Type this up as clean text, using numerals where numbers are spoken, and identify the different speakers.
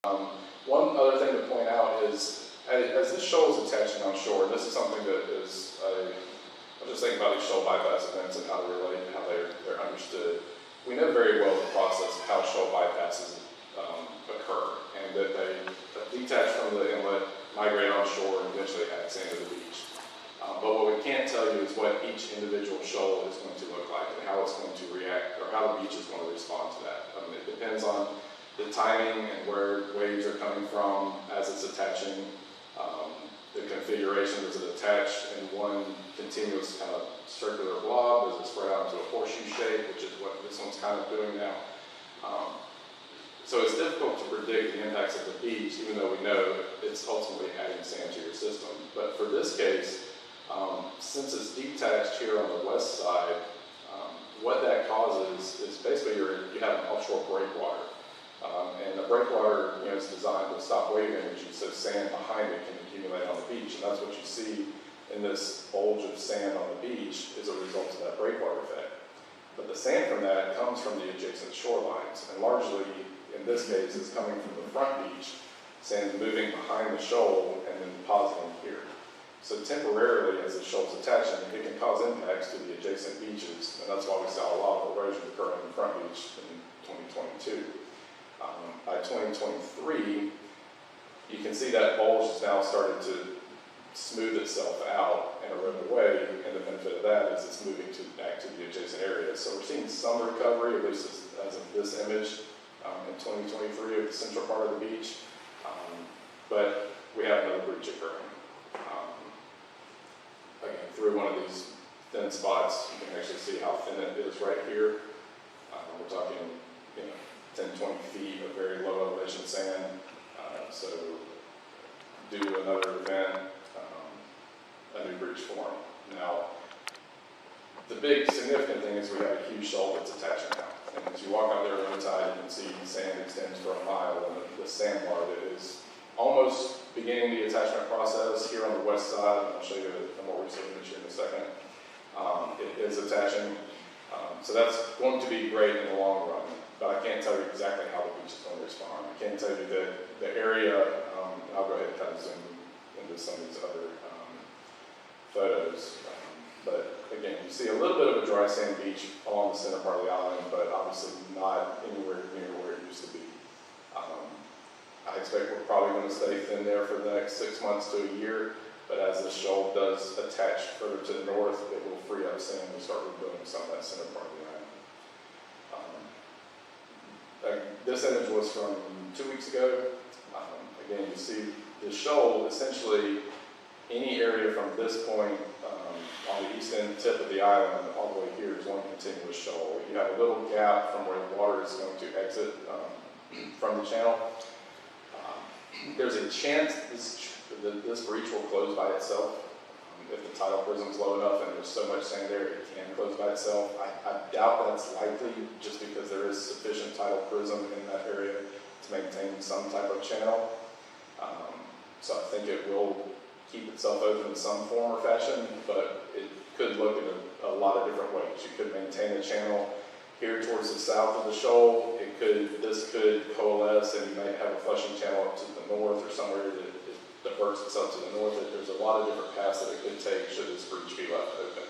Speaker 1: One other thing to point out is, as this shoal is attaching on shore, this is something that is, I was just thinking about these shoal bypass events and how they relate and how they're understood. We know very well the process of how shoal bypasses occur, and that they detach from the inlet, migrate on shore, and eventually access into the beach. But what we can't tell you is what each individual shoal is going to look like and how it's going to react, or how the beach is going to respond to that. It depends on the timing and where waves are coming from as it's attaching, the configuration. Does it attach in one continuous kind of circular blob? Does it spread out into a horseshoe shape, which is what this one's kind of doing now? So it's difficult to predict the impacts of the beach, even though we know it's ultimately adding sand to your system. But for this case, since it's detached here on the west side, what that causes is basically you have an offshore breakwater. And the breakwater, is designed to stop wave energy, so sand behind it can accumulate on the beach. And that's what you see in this bulge of sand on the beach is a result of that breakwater effect. But the sand from that comes from the adjacent shorelines, and largely, in this case, is coming from the front beach. Sand moving behind the shoal and then depositing here. So temporarily, as the shoal's attaching, it can cause impacts to the adjacent beaches, and that's why we saw a lot of erosion occurring in the front beach in 2022. By 2023, you can see that bulge is now starting to smooth itself out and erode away, and the benefit of that is it's moving back to the adjacent areas. So we're seeing some recovery, at least as of this image, in 2023 of the central part of the beach, but we have another breach occurring. Again, through one of these thin spots, you can actually see how thin it is right here. We're talking, 10, 20 feet of very low elevation sand. So due to another event, a new breach formed. Now, the big significant thing is we have a huge shoal that's attaching now. And as you walk out there at low tide, you can see sand extends for a mile, and the sandbar that is almost beginning the attachment process here on the west side. I'll show you a more recent image here in a second. It is attaching. So that's going to be great in the long run, but I can't tell you exactly how the beach is going to respond. I can tell you that the area, I'll go ahead and kind of zoom into some of these other photos. But again, you see a little bit of a dry sand beach along the center part of the island, but obviously not anywhere near where it used to be. I expect we're probably going to stay thin there for the next 6 months to a year, but as the shoal does attach further to the north, it will free up sand and start rebuilding some of that center part of the island. This image was from 2 weeks ago. Again, you see the shoal, essentially any area from this point on the eastern tip of the island all the way here is one continuous shoal. You have a little gap from where the water is going to exit from the channel. There's a chance this breach will close by itself. If the tidal prism is low enough and there's so much sand there, it can close by itself. I doubt that's likely, just because there is sufficient tidal prism in that area to maintain some type of channel. So I think it will keep itself open in some form or fashion, but it could look in a lot of different ways. You could maintain a channel here towards the south of the shoal. This could coalesce, and you may have a flushing channel up to the north or somewhere that diverts itself to the north. There's a lot of different paths that it could take should this breach be left open.